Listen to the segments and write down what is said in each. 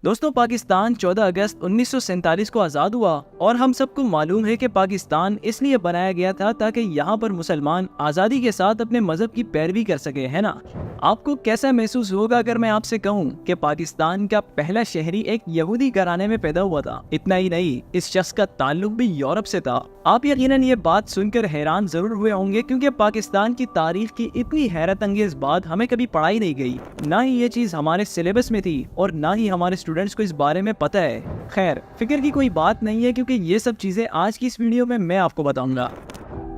دوستوں، پاکستان 14 اگست 1947 کو آزاد ہوا اور ہم سب کو معلوم ہے کہ پاکستان اس لیے بنایا گیا تھا تاکہ یہاں پر مسلمان آزادی کے ساتھ اپنے مذہب کی پیروی کر سکے، ہے نا؟ آپ کو کیسا محسوس ہوگا اگر میں آپ سے کہوں کہ پاکستان کا پہلا شہری ایک یہودی گھرانے میں پیدا ہوا تھا؟ اتنا ہی نہیں، اس شخص کا تعلق بھی یورپ سے تھا۔ آپ یقیناً یہ بات سن کر حیران ضرور ہوئے ہوں گے، کیونکہ پاکستان کی تاریخ کی اتنی حیرت انگیز بات ہمیں کبھی پڑھائی نہیں گئی، نہ ہی یہ چیز ہمارے سلیبس میں تھی اور نہ ہی ہمارے اسٹوڈنٹس کو اس بارے میں پتہ ہے۔ خیر، فکر کی کوئی بات نہیں ہے، کیونکہ یہ سب چیزیں آج کی اس ویڈیو میں آپ کو بتاؤں گا۔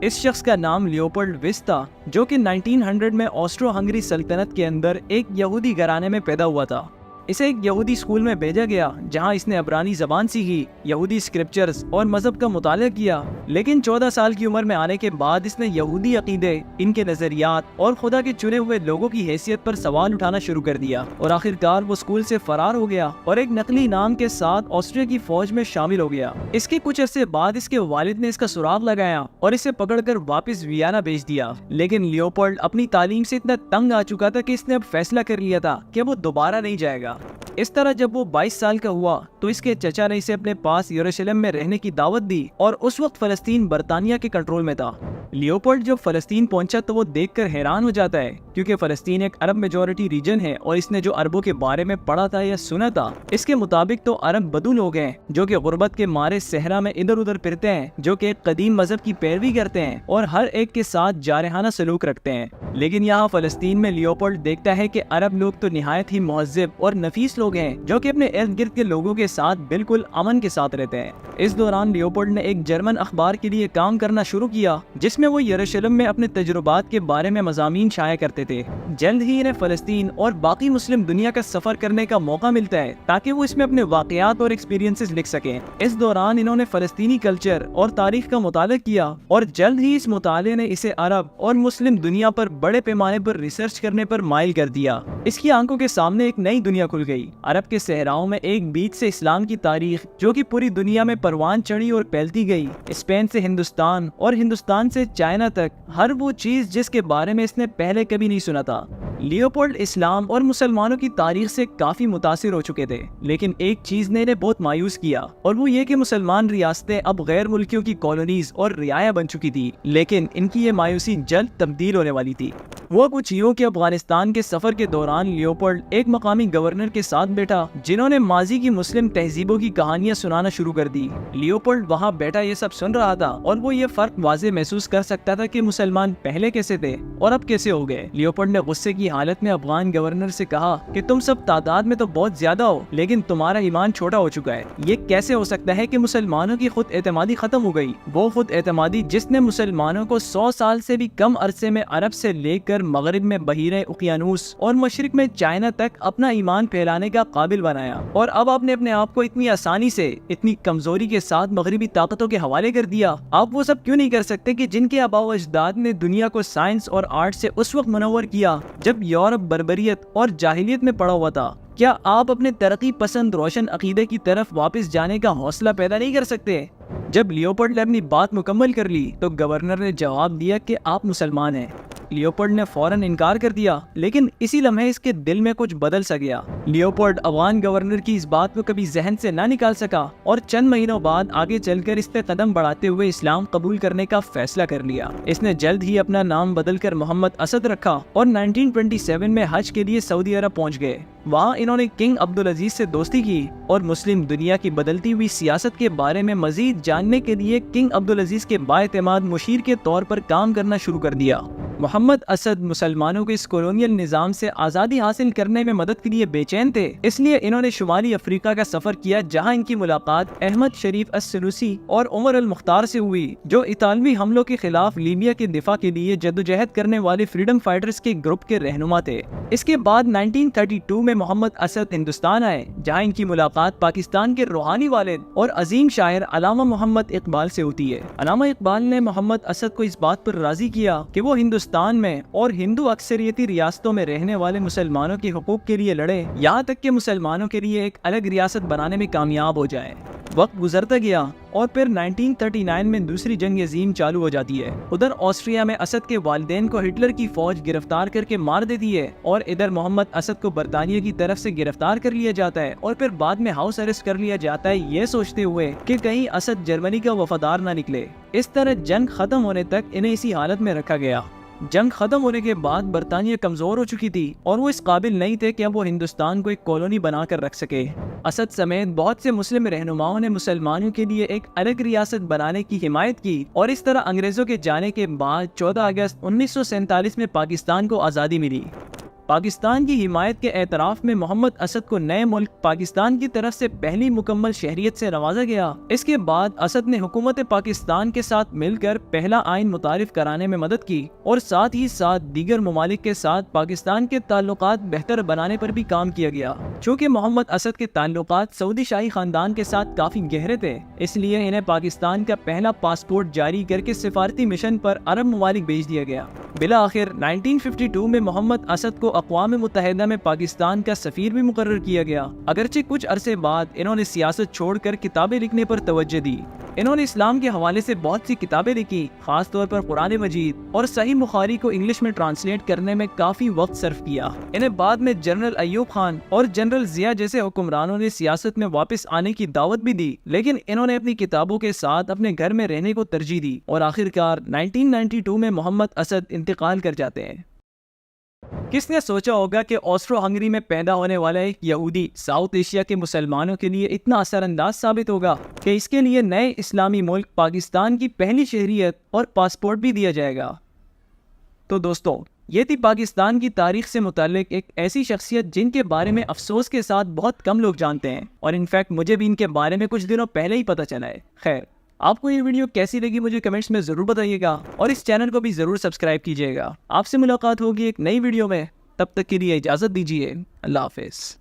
اس شخص کا نام لیوپولڈ ویس تھا، جو کہ 1900 میں آسٹرو ہنگری سلطنت کے اندر ایک یہودی گھرانے میں پیدا ہوا تھا۔ اسے ایک یہودی اسکول میں بھیجا گیا، جہاں اس نے عبرانی زبان سیکھی، یہودی اسکرپچرز اور مذہب کا مطالعہ کیا۔ لیکن 14 سال کی عمر میں آنے کے بعد اس نے یہودی عقیدے، ان کے نظریات اور خدا کے چنے ہوئے لوگوں کی حیثیت پر سوال اٹھانا شروع کر دیا، اور آخرکار وہ اسکول سے فرار ہو گیا اور ایک نقلی نام کے ساتھ آسٹریا کی فوج میں شامل ہو گیا۔ اس کے کچھ عرصے بعد اس کے والد نے اس کا سراغ لگایا اور اسے پکڑ کر واپس ویانا بھیج دیا۔ لیکن لیوپولڈ اپنی تعلیم سے اتنا تنگ آ چکا تھا کہ اس نے اب فیصلہ کر لیا تھا کہ وہ دوبارہ نہیں جائے گا۔ اس طرح جب وہ 22 سال کا ہوا تو اس کے چچا نے اسے اپنے پاس یروشلم میں رہنے کی دعوت دی، اور اس وقت فلسطین برطانیہ کے کنٹرول میں تھا۔ لیوپولڈ جب فلسطین پہنچا تو وہ دیکھ کر حیران ہو جاتا ہے، کیونکہ فلسطین ایک عرب میجورٹی ریجن ہے، اور اس نے جو عربوں کے بارے میں پڑھا تھا یا سنا تھا، اس کے مطابق تو عرب بدو لوگ ہیں جو کہ غربت کے مارے صحرا میں ادھر ادھر پھرتے ہیں، جو کہ ایک قدیم مذہب کی پیروی کرتے ہیں اور ہر ایک کے ساتھ جارحانہ سلوک رکھتے ہیں۔ لیکن یہاں فلسطین میں لیوپولڈ دیکھتا ہے کہ عرب لوگ تو نہایت ہی مہذب اور نفیس لوگ ہیں، جو کہ اپنے ارد گرد کے لوگوں کے ساتھ بالکل امن کے ساتھ رہتے ہیں۔ اس دوران لیوپولڈ نے ایک جرمن اخبار کے لیے کام کرنا شروع کیا، جس میں وہ یروشلم میں اپنے تجربات کے بارے میں مضامین شائع کرتے تھے۔ جلد ہی انہیں فلسطین اور باقی مسلم دنیا کا سفر کرنے کا موقع ملتا ہے، تاکہ وہ اس میں اپنے واقعات اور ایکسپیرینسز لکھ سکیں۔ اس دوران انہوں نے فلسطینی کلچر اور تاریخ کا مطالعہ کیا، اور جلد ہی اس مطالعے نے اسے عرب اور مسلم دنیا پر بڑے پیمانے پر ریسرچ کرنے پر مائل کر دیا۔ اس کی آنکھوں کے سامنے ایک نئی دنیا کھل گئی۔ عرب کے صحراؤں میں ایک بیچ سے اسلام کی تاریخ، جو کہ پوری دنیا میں پروان چڑھی اور پھیلتی گئی، اسپین سے ہندوستان اور ہندوستان سے چائنا تک، ہر وہ چیز جس کے بارے میں اس نے پہلے کبھی نہیں سنا تھا۔ لیوپولڈ اسلام اور مسلمانوں کی تاریخ سے کافی متاثر ہو چکے تھے، لیکن ایک چیز نے انہیں بہت مایوس کیا، اور وہ یہ کہ مسلمان ریاستیں اب غیر ملکیوں کی کالونیز اور رعایا بن چکی تھی۔ لیکن ان کی یہ مایوسی جلد تبدیل ہونے والی تھی۔ وہ کچھ یوں کہ افغانستان کے سفر کے دوران لیوپولڈ ایک مقامی گورنر کے ساتھ بیٹھا، جنہوں نے ماضی کی مسلم تہذیبوں کی کہانیاں سنانا شروع کر دی۔ لیوپولڈ وہاں بیٹھا یہ سب سن رہا تھا، اور وہ یہ فرق واضح محسوس کر سکتا تھا کہ مسلمان پہلے کیسے تھے اور اب کیسے ہو گئے۔ لیوپولڈ نے غصے کی حالت میں افغان گورنر سے کہا کہ تم سب تعداد میں تو بہت زیادہ ہو، لیکن تمہارا ایمان چھوٹا ہو چکا ہے۔ یہ کیسے ہو سکتا ہے کہ مسلمانوں کی خود اعتمادی ختم ہو گئی، وہ خود اعتمادی جس نے مسلمانوں کو 100 سال سے بھی کم عرصے میں عرب سے لے کر مغرب میں بحیرہ اوقیانوس اور مشرق میں چائنا تک اپنا ایمان پھیلانے کا قابل بنایا، اور اب آپ نے اپنے آپ کو اتنی آسانی سے، اتنی کمزوری کے ساتھ مغربی طاقتوں کے حوالے کر دیا۔ آپ وہ سب کیوں نہیں کر سکتے کہ جن کے آباء و اجداد نے دنیا کو سائنس اور آرٹ سے اس وقت منور کیا جب یورپ بربریت اور جاہلیت میں پڑا ہوا تھا؟ کیا آپ اپنے ترقی پسند روشن عقیدے کی طرف واپس جانے کا حوصلہ پیدا نہیں کر سکتے؟ جب لیوپولڈ نے اپنی بات مکمل کر لی تو گورنر نے جواب دیا کہ آپ مسلمان ہیں۔ لیوپولڈ نے فوراً انکار کر دیا، لیکن اسی لمحے اس کے دل میں کچھ بدل سا گیا۔ لیوپولڈ افغان گورنر کی اس بات کو کبھی ذہن سے نہ نکال سکا، اور چند مہینوں بعد آگے چل کر اس نے قدم بڑھاتے ہوئے اسلام قبول کرنے کا فیصلہ کر لیا۔ اس نے جلد ہی اپنا نام بدل کر محمد اسد رکھا، اور 1927 میں حج کے لیے سعودی عرب پہنچ گئے۔ وہاں انہوں نے کنگ عبدالعزیز سے دوستی کی، اور مسلم دنیا کی بدلتی ہوئی سیاست کے بارے میں مزید جاننے کے لیے کنگ عبدالعزیز کے بااعتماد مشیر کے طور پر کام کرنا شروع کر دیا۔ محمد اسد مسلمانوں کو اس کولونیل نظام سے آزادی حاصل کرنے میں مدد کے لیے بے چین تھے، اس لیے انہوں نے شمالی افریقہ کا سفر کیا، جہاں ان کی ملاقات احمد شریف السنوسی اور عمر المختار سے ہوئی، جو اطالوی حملوں کے خلاف لیبیا کے دفاع کے لیے جدوجہد کرنے والے فریڈم فائٹرز کے گروپ کے رہنما تھے۔ اس کے بعد 1932 میں محمد اسد ہندوستان آئے، جہاں ان کی ملاقات پاکستان کے روحانی والد اور عظیم شاعر علامہ محمد اقبال سے ہوتی ہے۔ علامہ اقبال نے محمد اسد کو اس بات پر راضی کیا کہ وہ ہندوستان میں اور ہندو اکثریتی ریاستوں میں رہنے والے مسلمانوں کے حقوق کے لیے لڑے، یہاں تک کہ مسلمانوں کے لیے ایک الگ ریاست بنانے میں کامیاب ہو جائے۔ وقت گزرتا گیا اور پھر 1939 میں دوسری جنگ عظیم چالو ہو جاتی ہے۔ ادھر آسٹریا میں اسد کے والدین کو ہٹلر کی فوج گرفتار کر کے مار دیتی ہے اور ادھر محمد اسد کو برطانیہ کی طرف سے گرفتار کر لیا جاتا ہے اور پھر بعد میں ہاؤس اریسٹ کر لیا جاتا ہے، یہ سوچتے ہوئے کہ کہیں اسد جرمنی کا وفادار نہ نکلے۔ اس طرح جنگ ختم ہونے تک انہیں اسی حالت میں رکھا گیا۔ جنگ ختم ہونے کے بعد برطانیہ کمزور ہو چکی تھی اور وہ اس قابل نہیں تھے کہ اب وہ ہندوستان کو ایک کالونی بنا کر رکھ سکے۔ اسد سمیت بہت سے مسلم رہنماؤں نے مسلمانوں کے لیے ایک الگ ریاست بنانے کی حمایت کی اور اس طرح انگریزوں کے جانے کے بعد 14 اگست 1947 میں پاکستان کو آزادی ملی۔ پاکستان کی حمایت کے اعتراف میں محمد اسد کو نئے ملک پاکستان کی طرف سے پہلی مکمل شہریت سے نوازا گیا۔ اس کے بعد اسد نے حکومت پاکستان کے ساتھ مل کر پہلا آئین متعارف کرانے میں مدد کی اور ساتھ ہی ساتھ دیگر ممالک کے ساتھ پاکستان کے تعلقات بہتر بنانے پر بھی کام کیا گیا۔ چونکہ محمد اسد کے تعلقات سعودی شاہی خاندان کے ساتھ کافی گہرے تھے، اس لیے انہیں پاکستان کا پہلا پاسپورٹ جاری کر کے سفارتی مشن پر عرب ممالک بھیج دیا گیا۔ بالآخر 1952 میں محمد اسد کو اقوام متحدہ میں پاکستان کا سفیر بھی مقرر کیا گیا۔ اگرچہ کچھ عرصے بعد انہوں نے سیاست چھوڑ کر کتابیں لکھنے پر توجہ دی۔ انہوں نے اسلام کے حوالے سے بہت سی کتابیں لکھی، خاص طور پر قرآن مجید اور صحیح بخاری کو انگلش میں ٹرانسلیٹ کرنے میں کافی وقت صرف کیا۔ انہیں بعد میں جنرل ایوب خان اور جنرل ضیاء جیسے حکمرانوں نے سیاست میں واپس آنے کی دعوت بھی دی، لیکن انہوں نے اپنی کتابوں کے ساتھ اپنے گھر میں رہنے کو ترجیح دی اور آخرکار 1992 میں محمد اسد انتقال کر جاتے ہیں۔ کس نے سوچا ہوگا کہ آسٹرو ہنگری میں پیدا ہونے والا ایک یہودی ساؤتھ ایشیا کے مسلمانوں کے لیے اتنا اثر انداز ثابت ہوگا کہ اس کے لیے نئے اسلامی ملک پاکستان کی پہلی شہریت اور پاسپورٹ بھی دیا جائے گا۔ تو دوستو، یہ تھی پاکستان کی تاریخ سے متعلق ایک ایسی شخصیت جن کے بارے میں افسوس کے ساتھ بہت کم لوگ جانتے ہیں، اور انفیکٹ مجھے بھی ان کے بارے میں کچھ دنوں پہلے ہی پتہ چلا ہے۔ خیر، آپ کو یہ ویڈیو کیسی لگی مجھے کمنٹس میں ضرور بتائیے گا اور اس چینل کو بھی ضرور سبسکرائب کیجیے گا۔ آپ سے ملاقات ہوگی ایک نئی ویڈیو میں، تب تک کے لیے اجازت دیجیے۔ اللہ حافظ۔